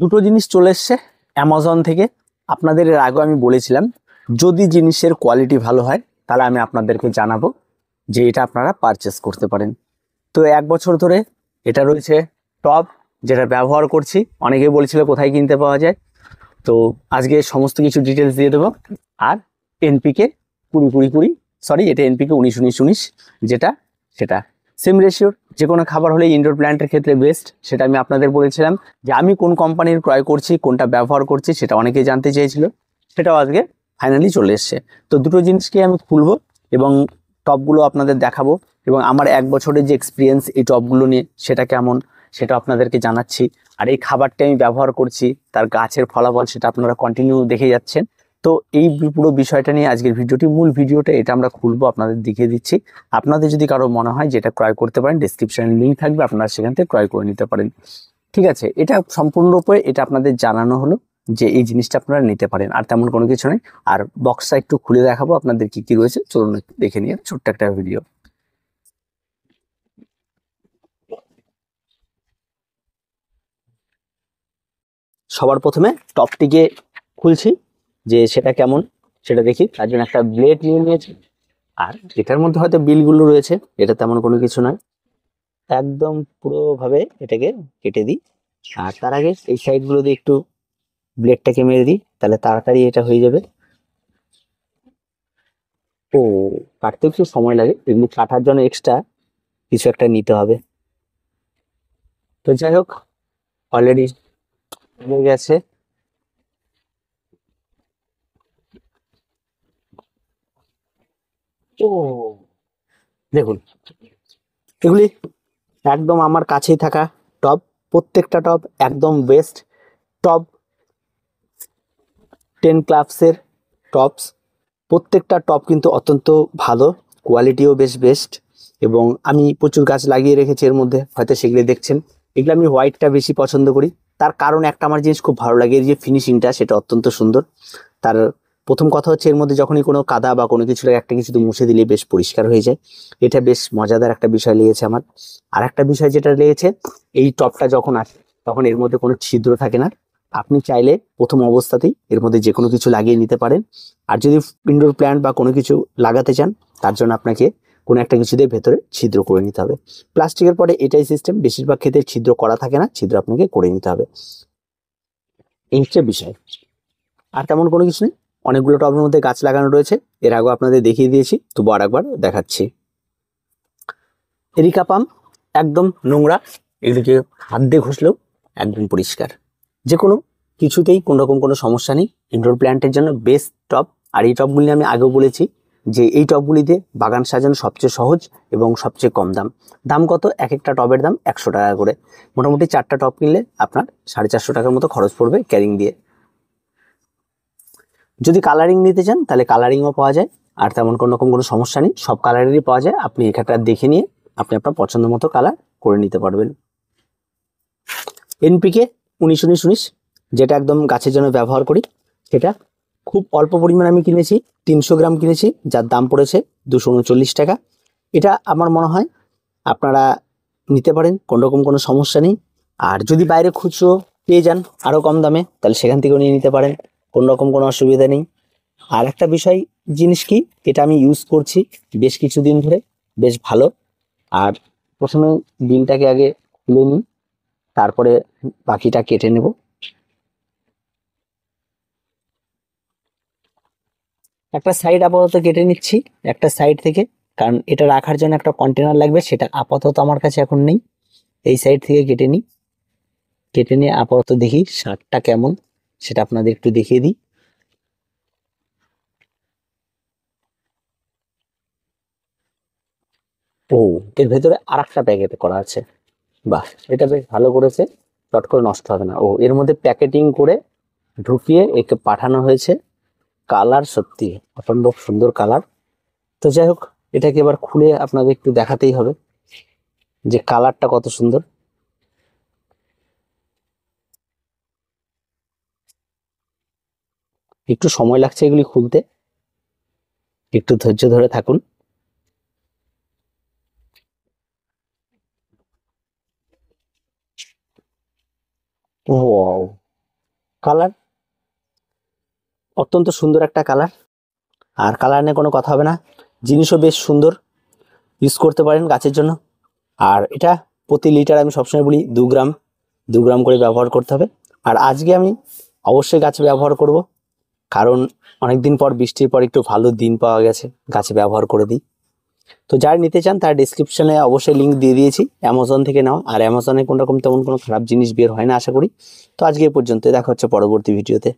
দুটো জিনিস চলে এসছে অ্যামাজন থেকে। আপনাদের এর আগে আমি বলেছিলাম যদি জিনিসের কোয়ালিটি ভালো হয় তাহলে আমি আপনাদেরকে জানাবো যে এটা আপনারা পারচেস করতে পারেন। তো 1 বছর ধরে এটা রয়েছে টপ, যেটা ব্যবহার করছি। অনেকেই বলছিল কোথায় কিনতে পাওয়া যায়, তো আজকে সমস্ত কিছু ডিটেলস দিয়ে দেবো। আর এনপিকে 20-20-20, সরি এটা এনপিকে 19-19-19, যেটা সেটা সেম রেশিওর। যে কোনো খাবার হলে ইনডোর প্ল্যান্টের ক্ষেত্রে বেস্ট, সেটা আমি আপনাদের বলেছিলাম। যে আমি কোন কোম্পানির ক্রয় করছি, কোনটা ব্যবহার করছি, সেটা অনেকেই জানতে চেয়েছিল, সেটাও আজকে ফাইনালি চলে এসছে। তো দুটো জিনিসকে আমি খুলবো এবং টপগুলো আপনাদের দেখাবো, এবং আমার 1 বছরের যে এক্সপিরিয়েন্স এই টপগুলো নিয়ে সেটা কেমন সেটা আপনাদেরকে জানাচ্ছি। আর এই খাবারটা আমি ব্যবহার করছি, তার গাছের ফলাফল সেটা আপনারা কন্টিনিউ দেখে যাচ্ছেন। তো এই পুরো বিষয়টা নিয়ে আজকের ভিডিওটি, মূল ভিডিওটা এটা আমরা খুলবো, আপনাদের দেখিয়ে দিচ্ছি। আপনাদের যদি কারো মনে হয় যেটা ক্রয় করতে পারেন, ডেসক্রিপশনে লিঙ্ক থাকবে, আপনারা সেখান থেকে ক্রয় করে নিতে পারেন। ঠিক আছে, এটা সম্পূর্ণরূপে এটা আপনাদের জানানো হলো যে এই জিনিসটা আপনারা নিতে পারেন, আর তেমন কোনো কিছু নেই। আর বক্সটা একটু খুলে দেখাবো আপনাদের কি কি রয়েছে, চলুন দেখে নিয়ে ছোট্ট একটা ভিডিও। সবার প্রথমে টপটিকে খুলছি, যে সেটা কেমন সেটা দেখি। তার জন্য একটা ব্লেড নিয়ে নিয়েছি, আর এটার মধ্যে হয়তো বিলগুলো রয়েছে, এটা তেমন কোনো কিছু নয়। একদম পুরোভাবে এটাকে কেটে দিই। আর তার আগে এই সাইডগুলো দিয়ে একটু ব্লেডটাকে মেরে দিই, তাহলে তাড়াতাড়ি এটা হয়ে যাবে। ও, কাটতে একটু সময় লাগে, এগুলো কাটার জন্য এক্সট্রা কিছু একটা নিতে হবে। তো যাই হোক, অলরেডি হয়ে গেছে। ও দেখুন, এগুলি একদম আমার কাছেই থাকা টপ, প্রত্যেকটা টপ একদম বেস্ট টপ, 10 ক্লাবসের টপস। প্রত্যেকটা টপ কিন্তু অত্যন্ত ভালো, কোয়ালিটিও বেশ বেস্ট। এবং আমি প্রচুর গাছ লাগিয়ে রেখেছি এর মধ্যে, হয়তো সেগুলো দেখছেন। এগুলো আমি হোয়াইটটা বেশি পছন্দ করি, তার কারণ একটা আমার জিনিস খুব ভালো লাগে, এর যে ফিনিশিংটা সেটা অত্যন্ত সুন্দর। তার প্রথম কথা হচ্ছে এর মধ্যে যখনই কোনো কাদা বা কোনো কিছু একটা কিছু মুছে দিলে বেশ পরিষ্কার হয়ে যায়, এটা বেশ মজাদার একটা বিষয় লেগেছে আমার। আর একটা বিষয় যেটা লেগেছে, এই টপটা যখন আসে তখন এর মধ্যে কোনো ছিদ্র থাকে না। আপনি চাইলে প্রথম অবস্থাতেই এর মধ্যে যে কোনো কিছু লাগিয়ে নিতে পারেন। আর যদি ইনডোর প্ল্যান্ট বা কোনো কিছু লাগাতে চান, তার জন্য আপনাকে কোনো একটা কিছু দিয়ে ভেতরে ছিদ্র করে নিতে হবে। প্লাস্টিকের পরে এটাই সিস্টেম, বেশিরভাগ ক্ষেত্রে ছিদ্র করা থাকে না, ছিদ্র আপনাকে করে নিতে হবে। এই হচ্ছে বিষয়, আর তেমন কোনো কিছু নেই। অনেকগুলো টবের মধ্যে গাছ লাগানো রয়েছে, এর আগে আপনাদের দেখিয়ে দিয়েছি, তবু আর একবার দেখাচ্ছি। এরিকা পাম একদম নোংরা, এগুলিকে হাত দিয়ে ঘষলেও একদম পরিষ্কার। যে কোনো কিছুতেই কোনো রকম কোনো সমস্যা নেই, ইনডোর প্ল্যান্টের জন্য বেস্ট টব। আর এই টবগুলি আমি আগেও বলেছি যে এই টবগুলিতে বাগান সাজানো সবচেয়ে সহজ এবং সবচেয়ে কম দাম। দাম কত? এক একটা টবের দাম 100 টাকা করে। মোটামুটি 4টা টব কিনলে আপনার 450 টাকার মতো খরচ পড়বে ক্যারিং দিয়ে। যদি কালারিং নিতে চান তাহলে কালারিংও পাওয়া যায়, আর তেমন কোনো রকম কোনো সমস্যা নেই, সব কালারেরই পাওয়া যায়। আপনি এখানটা দেখে নিয়ে আপনি আপনার পছন্দ মতো কালার করে নিতে পারবেন। এনপিকে 19-19-19, যেটা একদম গাছের জন্য ব্যবহার করি, সেটা খুব অল্প পরিমাণে আমি কিনেছি, 300 গ্রাম কিনেছি, যার দাম পড়েছে 239 টাকা। এটা আমার মনে হয় আপনারা নিতে পারেন, কোনো রকম কোনো সমস্যা নেই। আর যদি বাইরে খুচরো পেয়ে যান আরও কম দামে, তাহলে সেখান থেকেও নিয়ে নিতে পারেন, কোনো রকম কোনো অসুবিধা নেই। আর একটা বিষয়, জিনিস কি, এটা আমি ইউজ করছি বেশ কিছুদিন ধরে, বেশ ভালো। আর প্রথমে বিনটাকে আগে খুলে নিই, তারপরে বাকিটা কেটে নেব। একটা সাইড আপাতত কেটে নিচ্ছি, একটা সাইড থেকে, কারণ এটা রাখার জন্য একটা কন্টেনার লাগবে, সেটা আপাতত আমার কাছে এখন নেই। এই সাইড থেকে কেটে নিই, কেটে নিয়ে আপাতত দেখি স্বাদটা কেমন সেটা আপনাদের একটু দেখিয়ে দিই। ও, এর ভেতরে আর একটা প্যাকেট করা আছে, বাহ, এটা বেশ ভালো করেছে, চট করে নষ্ট হবে না। ও, এর মধ্যে প্যাকেটিং করে ঢুকিয়ে একে পাঠানো হয়েছে। কালার সত্যি অসম্ভব সুন্দর কালার। তো যাই হোক, এটাকে এবার খুলে আপনাদের একটু দেখাতেই হবে যে কালারটা কত সুন্দর। একটু সময় লাগছে এগুলি খুলতে, একটু ধৈর্য ধরে থাকুন। ওয়াও, কালার অত্যন্ত সুন্দর একটা কালার, আর কালার নিয়ে কোনো কথা হবে না। জিনিসও বেশ সুন্দর, ইউজ করতে পারেন গাছের জন্য। আর এটা প্রতি লিটার আমি সবসময় বলি 2 গ্রাম করে ব্যবহার করতে হবে। আর আজকে আমি অবশ্যই গাছে ব্যবহার করব, কারণ অনেক দিন পর, বৃষ্টির পর একটু ভালো দিন পাওয়া গেছে, গাছে ব্যবহার করে দিই। তো যারা নিতে চান তার ডিসক্রিপশনে অবশ্যই লিঙ্ক দিয়ে দিয়েছি, অ্যামাজন থেকে নেওয়া। আর অ্যামাজনে কোনোরকম তেমন কোনো খারাপ জিনিস বের হয় না আশা করি। তো আজকে এই পর্যন্ত, দেখা হচ্ছে পরবর্তী ভিডিওতে।